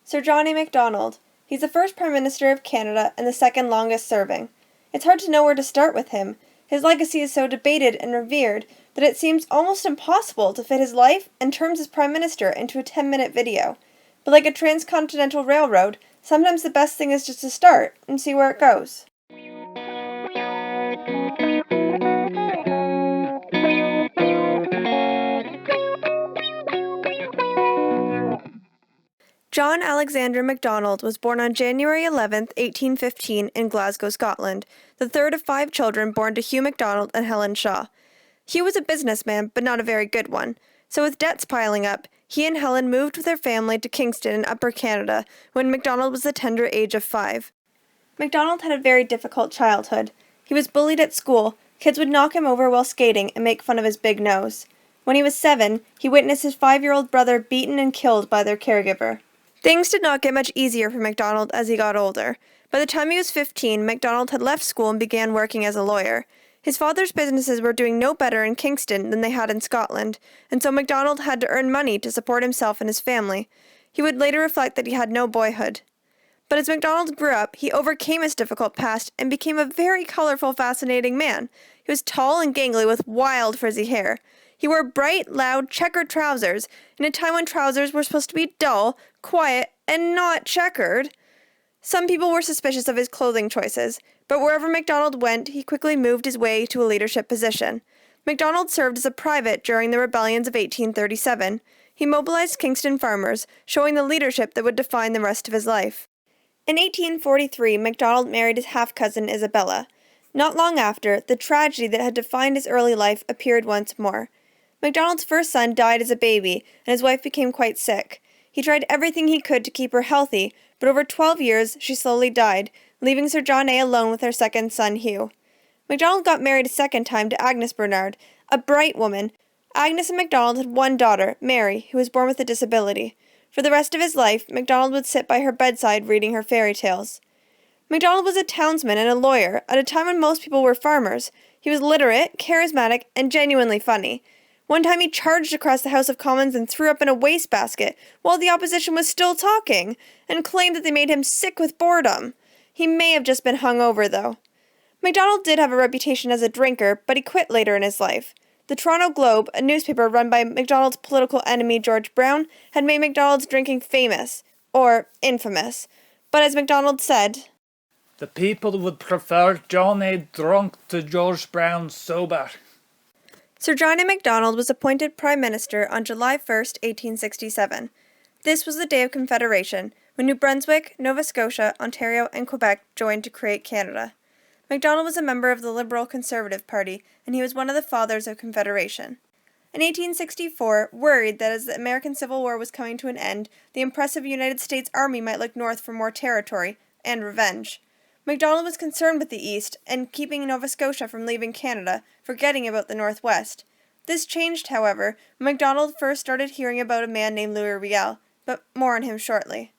Sir John A. Macdonald. He's the first Prime Minister of Canada and the second longest serving. It's hard to know where to start with him. His legacy is so debated and revered that it seems almost impossible to fit his life and terms as Prime Minister into a 10-minute video. But like a transcontinental railroad, sometimes the best thing is just to start and see where it goes. John Alexander Macdonald was born on January 11, 1815, in Glasgow, Scotland, the third of 5 children born to Hugh Macdonald and Helen Shaw. Hugh was a businessman, but not a very good one, so with debts piling up, he and Helen moved with their family to Kingston in Upper Canada when Macdonald was the tender age of 5. Macdonald had a very difficult childhood. He was bullied at school. Kids would knock him over while skating and make fun of his big nose. When he was 7, he witnessed his 5-year-old brother beaten and killed by their caregiver. Things did not get much easier for Macdonald as he got older. By the time he was 15, Macdonald had left school and began working as a lawyer. His father's businesses were doing no better in Kingston than they had in Scotland, and so Macdonald had to earn money to support himself and his family. He would later reflect that he had no boyhood. But as Macdonald grew up, he overcame his difficult past and became a very colorful, fascinating man. He was tall and gangly with wild, frizzy hair. He wore bright, loud, checkered trousers, in a time when trousers were supposed to be dull, quiet, and not checkered. Some people were suspicious of his clothing choices, but wherever Macdonald went, he quickly moved his way to a leadership position. Macdonald served as a private during the rebellions of 1837. He mobilized Kingston farmers, showing the leadership that would define the rest of his life. In 1843, Macdonald married his half-cousin Isabella. Not long after, the tragedy that had defined his early life appeared once more. Macdonald's first son died as a baby, and his wife became quite sick. He tried everything he could to keep her healthy, but over 12 years she slowly died, leaving Sir John A. alone with her second son, Hugh. Macdonald got married a second time to Agnes Bernard, a bright woman. Agnes and Macdonald had one daughter, Mary, who was born with a disability. For the rest of his life, Macdonald would sit by her bedside reading her fairy tales. Macdonald was a townsman and a lawyer at a time when most people were farmers. He was literate, charismatic, and genuinely funny. One time he charged across the House of Commons and threw up in a wastebasket while the opposition was still talking, and claimed that they made him sick with boredom. He may have just been hungover, though. Macdonald did have a reputation as a drinker, but he quit later in his life. The Toronto Globe, a newspaper run by Macdonald's political enemy George Brown, had made Macdonald's drinking famous, or infamous. But as Macdonald said, "The people would prefer John A. drunk to George Brown sober." Sir John A. Macdonald was appointed Prime Minister on July 1, 1867. This was the Day of Confederation, when New Brunswick, Nova Scotia, Ontario, and Quebec joined to create Canada. Macdonald was a member of the Liberal Conservative Party, and he was one of the fathers of Confederation. In 1864, worried that as the American Civil War was coming to an end, the impressive United States Army might look north for more territory and revenge. Macdonald was concerned with the East and keeping Nova Scotia from leaving Canada, forgetting about the Northwest. This changed, however, when Macdonald first started hearing about a man named Louis Riel, but more on him shortly.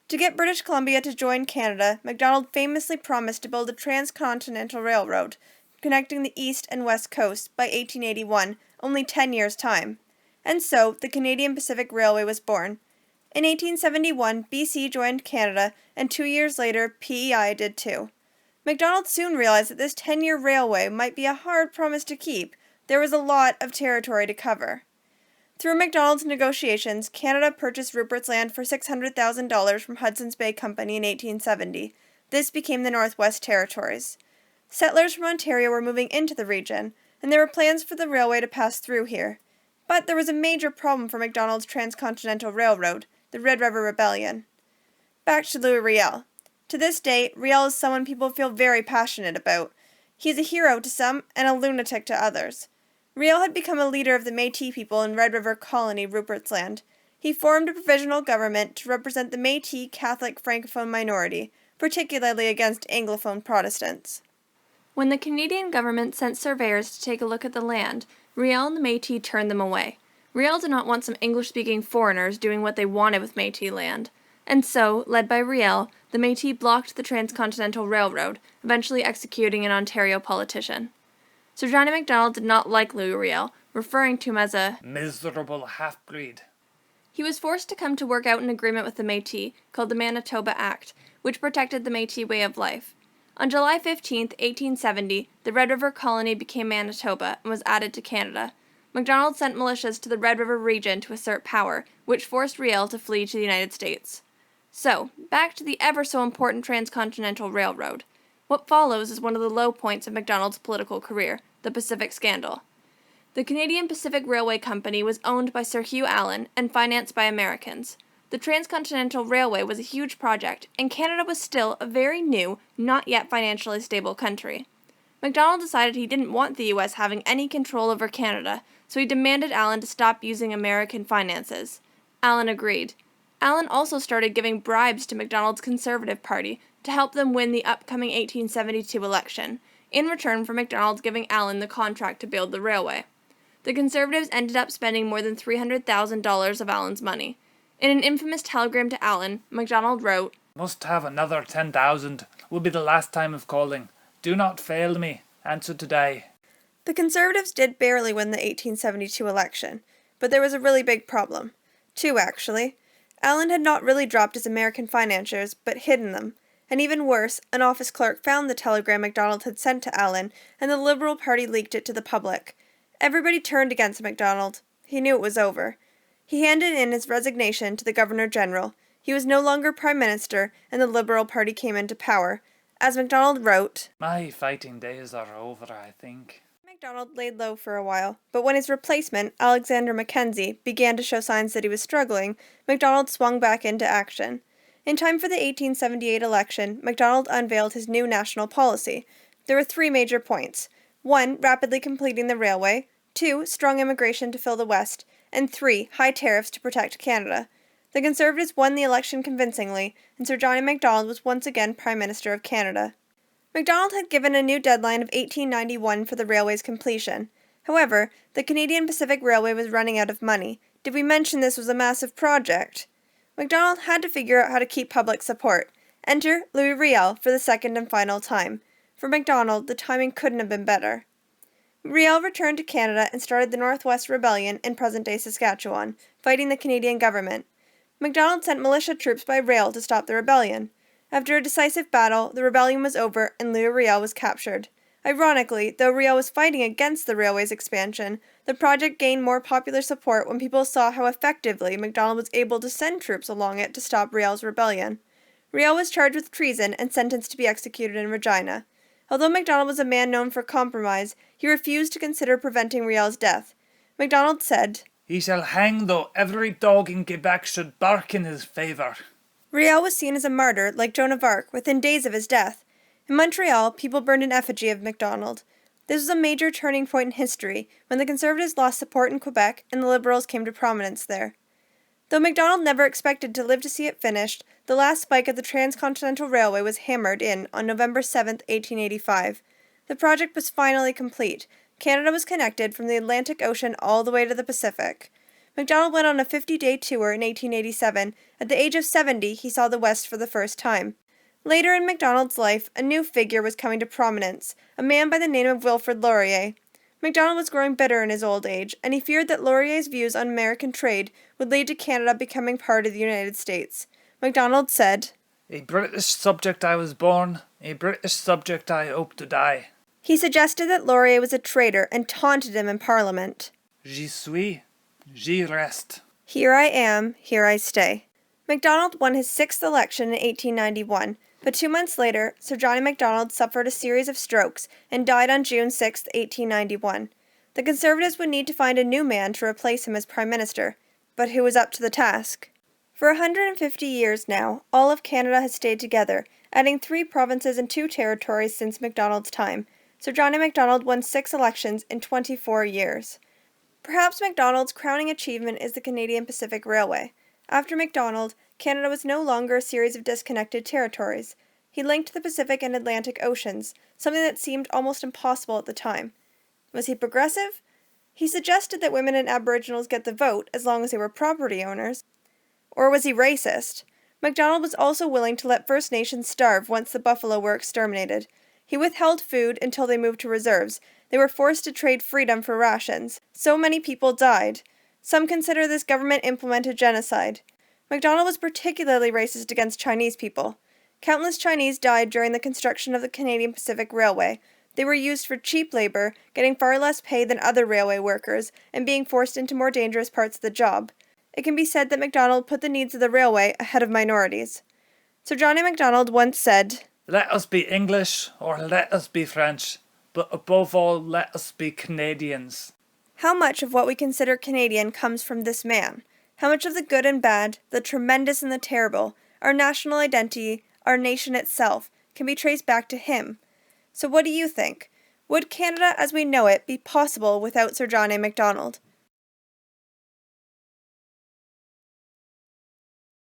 To get British Columbia to join Canada, Macdonald famously promised to build a transcontinental railroad, connecting the East and West Coast by 1881, only 10 years' time. And so, the Canadian Pacific Railway was born. In 1871, BC joined Canada, and 2 years later, PEI did too. Macdonald soon realized that this 10-year railway might be a hard promise to keep. There was a lot of territory to cover. Through Macdonald's negotiations, Canada purchased Rupert's Land for $600,000 from Hudson's Bay Company in 1870. This became the Northwest Territories. Settlers from Ontario were moving into the region, and there were plans for the railway to pass through here. But there was a major problem for Macdonald's transcontinental railroad, the Red River Rebellion. Back to Louis Riel. To this day, Riel is someone people feel very passionate about. He is a hero to some and a lunatic to others. Riel had become a leader of the Métis people in Red River Colony, Rupert's Land. He formed a provisional government to represent the Métis Catholic Francophone minority, particularly against Anglophone Protestants. When the Canadian government sent surveyors to take a look at the land, Riel and the Métis turned them away. Riel did not want some English-speaking foreigners doing what they wanted with Métis land. And so, led by Riel, the Métis blocked the Transcontinental Railroad, eventually executing an Ontario politician. Sir John A. Macdonald did not like Louis Riel, referring to him as a "miserable half-breed." He was forced to come to work out an agreement with the Métis called the Manitoba Act, which protected the Métis way of life. On July 15, 1870, the Red River Colony became Manitoba and was added to Canada. Macdonald sent militias to the Red River region to assert power, which forced Riel to flee to the United States. So, back to the ever-so-important Transcontinental Railroad. What follows is one of the low points of Macdonald's political career, the Pacific Scandal. The Canadian Pacific Railway Company was owned by Sir Hugh Allan and financed by Americans. The Transcontinental Railway was a huge project, and Canada was still a very new, not yet financially stable country. Macdonald decided he didn't want the U.S. having any control over Canada, so he demanded Allan to stop using American finances. Allan agreed. Allan also started giving bribes to Macdonald's Conservative Party to help them win the upcoming 1872 election, in return for Macdonald giving Allan the contract to build the railway. The Conservatives ended up spending more than $300,000 of Allan's money. In an infamous telegram to Allan, Macdonald wrote, "Must have another 10,000. Will be the last time of calling. Do not fail me. Answer today." The Conservatives did barely win the 1872 election, but there was a really big problem. Two, actually. Allan had not really dropped his American financiers, but hidden them. And even worse, an office clerk found the telegram Macdonald had sent to Allan, and the Liberal Party leaked it to the public. Everybody turned against Macdonald. He knew it was over. He handed in his resignation to the Governor-General. He was no longer Prime Minister, and the Liberal Party came into power. As Macdonald wrote, "My fighting days are over, I think." Macdonald laid low for a while, but when his replacement, Alexander Mackenzie, began to show signs that he was struggling, Macdonald swung back into action. In time for the 1878 election, Macdonald unveiled his new national policy. There were three major points. 1. Rapidly completing the railway. 2. Strong immigration to fill the West. And 3. High tariffs to protect Canada. The Conservatives won the election convincingly, and Sir John A. Macdonald was once again Prime Minister of Canada. Macdonald had given a new deadline of 1891 for the railway's completion. However, the Canadian Pacific Railway was running out of money. Did we mention this was a massive project? Macdonald had to figure out how to keep public support. Enter Louis Riel for the second and final time. For Macdonald, the timing couldn't have been better. Riel returned to Canada and started the Northwest Rebellion in present-day Saskatchewan, fighting the Canadian government. Macdonald sent militia troops by rail to stop the rebellion. After a decisive battle, the rebellion was over and Louis Riel was captured. Ironically, though Riel was fighting against the railway's expansion, the project gained more popular support when people saw how effectively Macdonald was able to send troops along it to stop Riel's rebellion. Riel was charged with treason and sentenced to be executed in Regina. Although Macdonald was a man known for compromise, he refused to consider preventing Riel's death. Macdonald said, "He shall hang, though every dog in Quebec should bark in his favour." Riel was seen as a martyr like Joan of Arc within days of his death. In Montreal, people burned an effigy of Macdonald. This was a major turning point in history when the Conservatives lost support in Quebec and the Liberals came to prominence there. Though Macdonald never expected to live to see it finished, the last spike of the Transcontinental Railway was hammered in on November 7, 1885. The project was finally complete. Canada was connected from the Atlantic Ocean all the way to the Pacific. Macdonald went on a 50-day tour in 1887. At the age of 70, he saw the West for the first time. Later in Macdonald's life, a new figure was coming to prominence, a man by the name of Wilfrid Laurier. Macdonald was growing bitter in his old age, and he feared that Laurier's views on American trade would lead to Canada becoming part of the United States. Macdonald said, "A British subject I was born, a British subject I hope to die." He suggested that Laurier was a traitor and taunted him in Parliament. "J'y suis, j'y reste." Here I am, here I stay. Macdonald won his sixth election in 1891, but 2 months later, Sir John A. Macdonald suffered a series of strokes and died on June 6, 1891. The Conservatives would need to find a new man to replace him as Prime Minister, but who was up to the task? For 150 years now, all of Canada has stayed together, adding 3 provinces and 2 territories since Macdonald's time. Sir John A. Macdonald won 6 elections in 24 years. Perhaps Macdonald's crowning achievement is the Canadian Pacific Railway. After Macdonald, Canada was no longer a series of disconnected territories. He linked the Pacific and Atlantic Oceans, something that seemed almost impossible at the time. Was he progressive? He suggested that women and Aboriginals get the vote as long as they were property owners. Or was he racist? Macdonald was also willing to let First Nations starve once the buffalo were exterminated. He withheld food until they moved to reserves. They were forced to trade freedom for rations. So many people died. Some consider this government-implemented genocide. Macdonald was particularly racist against Chinese people. Countless Chinese died during the construction of the Canadian Pacific Railway. They were used for cheap labor, getting far less pay than other railway workers, and being forced into more dangerous parts of the job. It can be said that Macdonald put the needs of the railway ahead of minorities. Sir John A. Macdonald once said, "Let us be English or let us be French, but above all, let us be Canadians." How much of what we consider Canadian comes from this man? How much of the good and bad, the tremendous and the terrible, our national identity, our nation itself, can be traced back to him? So what do you think? Would Canada as we know it be possible without Sir John A. Macdonald?